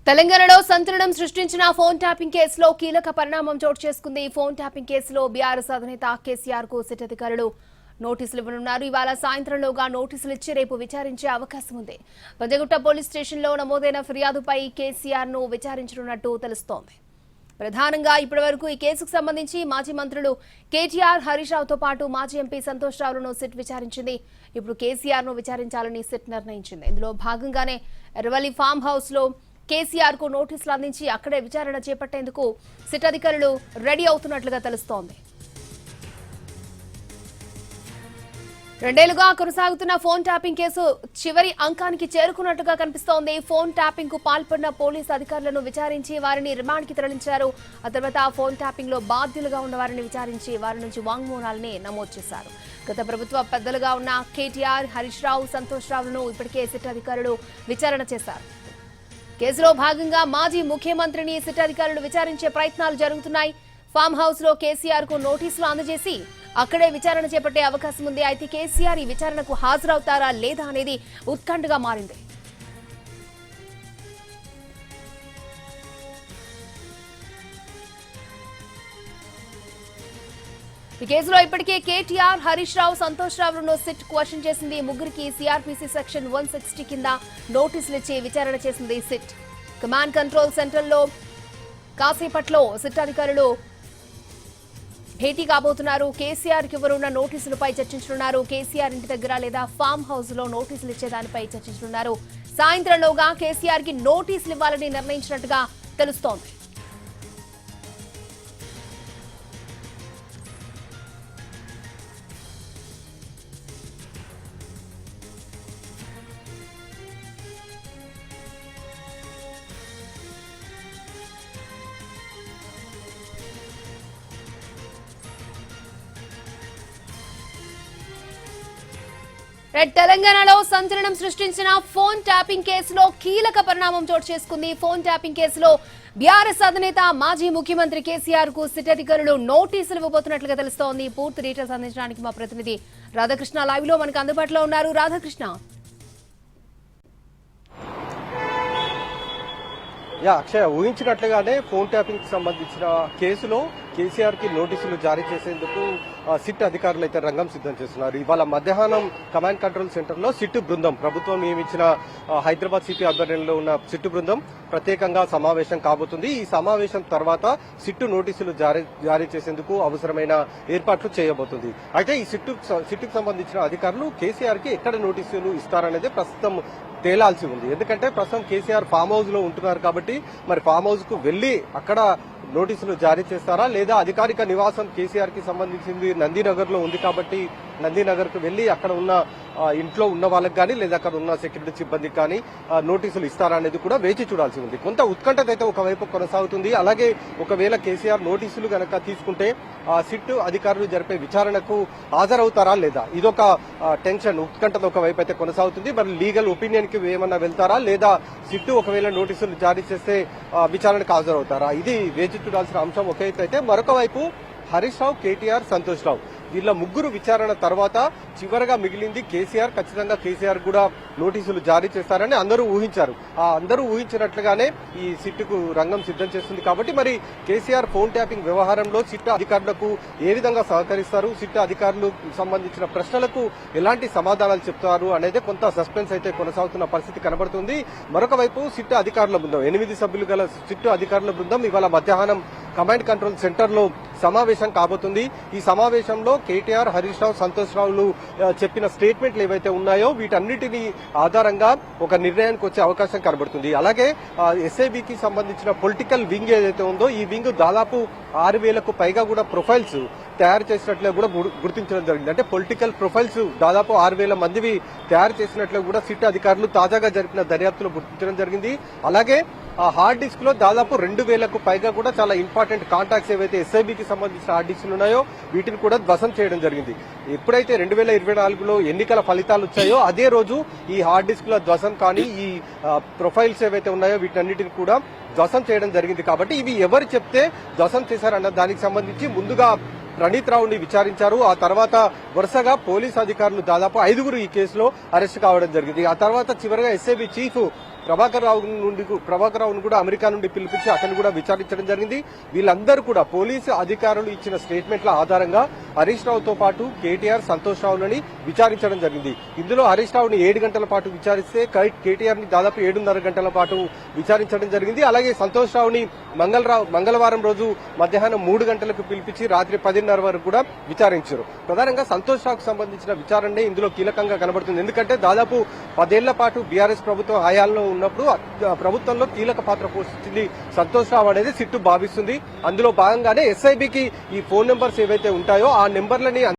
తెలంగాణలో సంచలనం సృష్టించిన ఫోన్ ట్యాపింగ్ కేసులో కీలక పరిణామం చోటు చేసుకుంది. ఫోన్ ట్యాపింగ్ కేసులో బీఆర్ఎస్ అధినేత కేసీఆర్ కు సిట్ అధికారులు నోటీసులు ఇవ్వనున్నారు. ఇవాళ సాయంత్రంలోగా నోటీసులు ఇచ్చి రేపు విచారించే అవకాశం ఉంది. పంజగుట్ట పోలీస్ స్టేషన్లో నమోదైన ఫిర్యాదుపై కేసీఆర్ ను విచారించనున్నట్టు తెలుస్తోంది. ప్రధానంగా ఇప్పటివరకు ఈ కేసుకు సంబంధించి మాజీ మంత్రులు కేటీఆర్, హరీష్ రావుతో పాటు మాజీ ఎంపీ సంతోష్ రావులను సిట్ విచారించింది. ఇప్పుడు కేసీఆర్ ను విచారించాలని సిట్ నిర్ణయించింది. ఇందులో భాగంగానే ఎర్రవల్లి ఫామ్ హౌస్ లో కేసీఆర్ కు నోటీసులు అందించి అక్కడే విచారణ చేపట్టేందుకు సిట్ అధికారులు రెడీ అవుతున్నట్లుగా తెలుస్తోంది. రెండేళ్లుగా కొనసాగుతున్న ఫోన్ ట్యాపింగ్ కేసు చివరి అంకానికి చేరుకున్నట్టుగా కనిపిస్తోంది. ఫోన్ ట్యాపింగ్ కు పాల్పడిన పోలీసు అధికారులను విచారించి వారిని రిమాండ్ కి తరలించారు. ఆ తర్వాత ఫోన్ ట్యాపింగ్ లో బాధ్యులుగా ఉన్న వారిని విచారించి వారి నుంచి వాంగ్మూలాల్ని నమోదు చేశారు. గత ప్రభుత్వ పెద్దలుగా ఉన్న కేటీఆర్, హరీష్ రావు, సంతోష్ రావులను ఇప్పటికే సిట్ అధికారులు విచారణ చేశారు. కేసులో భాగంగా మాజీ ముఖ్యమంత్రిని సిట్ అధికారులు విచారించే ప్రయత్నాలు జరుగుతున్నాయి. ఫామ్ హౌస్ లో కేసీఆర్ కు నోటీసులు అందజేసి అక్కడే విచారణ చేపట్టే అవకాశం ఉంది. అయితే కేసీఆర్ ఈ విచారణకు హాజరవుతారా లేదా అనేది ఉత్కంఠగా మారింది. ఈ కేసులో ఇప్పటికే కేటీఆర్, హరీష్ రావు, సంతోష్ రావులను సిట్ క్వశ్చన్ చేసింది. ముగ్గురికి సిఆర్పీసీ సెక్షన్ 160 కింద నోటీసులు ఇచ్చి విచారణ చేసింది సిట్. కమాండ్ కంట్రోల్ సెంటర్ లో కాసేపట్లో సిట్ అధికారులు భేటీ కాబోతున్నారు. కేసీఆర్ కి ఎవరున్న నోటీసులపై చర్చించనున్నారు. కేసీఆర్ ఇంటి దగ్గర లేదా ఫామ్ హౌస్ లో నోటీసులు ఇచ్చేదానిపై చర్చించనున్నారు. సాయంత్రంలోగా కేసీఆర్ కి నోటీసులు ఇవ్వాలని నిర్ణయించినట్టుగా తెలుస్తోంది. తెలంగాణలో సంచలనం సృష్టించిన ఫోన్ ట్యాపింగ్ కేసులో కీలక పరిణామం చోటు చేసుకుంది. ఫోన్ ట్యాపింగ్ కేసులో బీఆర్ఎస్ అధినేత మాజీ ముఖ్యమంత్రి కేసీఆర్ కు సిట్ అధికారులు నోటీసులు ఇవ్వబోతున్నట్లుగా తెలుస్తోంది. పూర్తి డీటెయిల్స్ అందించడానికి మా ప్రతినిధి రాధాకృష్ణ లైవ్ లో మనకు అందుబాటులో ఉన్నారు. రాధాకృష్ణ, అక్షయ ఊహించినట్లుగానే ఫోన్ ట్యాపింగ్ కి సంబంధించిన కేసులో కేసీఆర్ కి నోటీసులు జారీ చేసేందుకు సిట్ అధికారులు అయితే రంగం సిద్ధం చేస్తున్నారు. ఇవాళ మధ్యాహ్నం కమాండ్ కంట్రోల్ సెంటర్ లో సిట్ బృందం, ప్రభుత్వం నియమించిన హైదరాబాద్ సిపి ఆధ్వర్యంలో ఉన్న సిట్ బృందం ప్రత్యేకంగా సమావేశం కాబోతుంది. ఈ సమావేశం తర్వాత సిట్టు నోటీసులు జారీ చేసేందుకు అవసరమైన ఏర్పాట్లు చేయబోతుంది. అయితే ఈ సిట్టుకు సంబంధించిన అధికారులు కేసీఆర్ కి ఎక్కడ నోటీసులు ఇస్తారనేది ప్రస్తుతం తేలాల్సి ఉంది. ఎందుకంటే ప్రస్తుతం కేసీఆర్ ఫామ్ హౌస్ లో ఉంటున్నారు కాబట్టి మరి ఫామ్ హౌస్ కు వెళ్లి అక్కడ నోటీసులు జారీ చేస్తారా, లేదా అధికారిక నివాసం కేసీఆర్ కి సంబంధించింది నందీనగర్ లో ఉంది కాబట్టి నందీనగర్ కు వెళ్లి అక్కడ ఉన్న ఇంట్లో ఉన్న వాళ్ళకి కానీ లేదా అక్కడ ఉన్న సెక్యూరిటీ సిబ్బందికి కానీ నోటీసులు ఇస్తారా అనేది కూడా వేచి చూడాల్సి ఉంది. కొంత ఉత్కంఠత అయితే ఒకవైపు కొనసాగుతుంది. అలాగే ఒకవేళ కేసీఆర్ నోటీసులు కనుక తీసుకుంటే సిట్ అధికారులు జరిపే విచారణకు హాజరవుతారా లేదా, ఇదొక టెన్షన్, ఉత్కంఠత ఒకవైపు అయితే కొనసాగుతుంది. మరి లీగల్ ఒపీనియన్ కి ఏమన్నా వెళ్తారా, లేదా సిట్ ఒకవేళ నోటీసులు జారీ చేస్తే విచారణకు హాజరవుతారా, ఇది వేచి చూడాల్సిన అంశం ఒక ఎత్తు అయితే, మరొక వైపు హరీష్ రావు, కేటీఆర్, సంతోష్ రావు వీళ్ళ ముగ్గురు విచారణ తర్వాత చివరగా మిగిలింది కేసీఆర్. ఖచ్చితంగా కేసీఆర్ కూడా నోటీసులు జారీ చేస్తారని అందరూ ఊహించారు. అందరూ ఊహించినట్లుగానే ఈ సిట్టుకు రంగం సిద్ధం చేస్తుంది. కాబట్టి మరి కేసీఆర్ ఫోన్ ట్యాపింగ్ వ్యవహారంలో సిట్ అధికారులకు ఏ విధంగా సహకరిస్తారు, సిట్ అధికారులకు సంబంధించిన ప్రశ్నలకు ఎలాంటి సమాధానాలు చెప్తారు అనేది కొంత సస్పెన్స్ అయితే కొనసాగుతున్న పరిస్థితి కనబడుతుంది. మరొక వైపు సిట్ అధికారుల బృందం, 8 సభ్యులు గల సిట్ అధికారుల బృందం ఇవాళ మధ్యాహ్నం కమాండ్ కంట్రోల్ సెంటర్ లో సమావేశం కాబోతుంది. ఈ సమావేశంలో కేటీఆర్, హరీష్ రావు, సంతోష్ రావులు చెప్పిన స్టేట్మెంట్లు ఏవైతే ఉన్నాయో వీటన్నిటిని ఆధారంగా ఒక నిర్ణయానికి వచ్చే అవకాశం కనబడుతుంది. అలాగే ఎస్ఐబికి సంబంధించిన పొలిటికల్ వింగ్ ఏదైతే ఉందో ఈ వింగ్ దాదాపు 6,000కు పైగా కూడా ప్రొఫైల్స్ తయారు చేసినట్లు కూడా గుర్తించడం జరిగింది. అంటే పొలిటికల్ ప్రొఫైల్స్ దాదాపు 6,000 మందివి తయారు చేసినట్లు కూడా సిట్ అధికారులు తాజాగా జరిపిన దర్యాప్తులో గుర్తించడం జరిగింది. అలాగే ఆ హార్డ్ డిస్క్ లో దాదాపు 2,000కు పైగా కూడా చాలా ఇంపార్టెంట్ కాంటాక్ట్స్ ఏవైతే ఎస్ఐబికి సంబంధించిన హార్డ్ డిస్క్లు ఉన్నాయో వీటిని కూడా ధ్వంసం చేయడం జరిగింది. ఎప్పుడైతే 2024లో ఎన్నికల ఫలితాలు వచ్చాయో అదే రోజు ఈ హార్డ్ డిస్క్ల ధ్వంసం కానీ ఈ ప్రొఫైల్స్ ఏవైతే ఉన్నాయో వీటన్నిటిని కూడా ధ్వంసం చేయడం జరిగింది. కాబట్టి ఇవి ఎవరు చెప్తే ధ్వంసం చేశారన్న దానికి సంబంధించి ముందుగా ప్రణీత్ రావుని విచారించారు. ఆ తర్వాత వరుసగా పోలీసు అధికారులు దాదాపు 5గురు ఈ కేసులో అరెస్ట్ కావడం జరిగింది. ఆ తర్వాత చివరిగా ఎస్ఐబి చీఫ్ ప్రభాకర్ రావును కూడా అమెరికా నుండి పిలిపించి అతను కూడా విచారించడం జరిగింది. వీళ్ళందరూ కూడా పోలీసు అధికారులు ఇచ్చిన స్టేట్మెంట్ల ఆధారంగా హరీష్ రావుతో పాటు కేటీఆర్, సంతోష్ రావులని విచారించడం జరిగింది. ఇందులో హరీష్ రావుని 7 గంటల పాటు విచారిస్తే కేటీఆర్ ని దాదాపు 7.5 గంటల పాటు విచారించడం జరిగింది. అలాగే సంతోష్ రావుని మంగళవారం రోజు మధ్యాహ్నం 3 గంటలకు పిలిపించి రాత్రి 10:30 వరకు కూడా విచారించారు. ప్రధానంగా సంతోష్ రావుకు సంబంధించిన విచారణే ఇందులో కీలకంగా కనబడుతుంది. ఎందుకంటే దాదాపు 10 ఏళ్ల పాటు బీఆర్ఎస్ ప్రభుత్వం హయాంలో ఉన్నప్పుడు ప్రభుత్వంలో కీలక పాత్ర పోషించింది సంతోష్ రావు అనేది సిట్టు భావిస్తుంది. అందులో భాగంగానే ఎస్ఐబికి ఈ ఫోన్ నెంబర్స్ ఏవైతే ఉంటాయో ఆ నెంబర్లని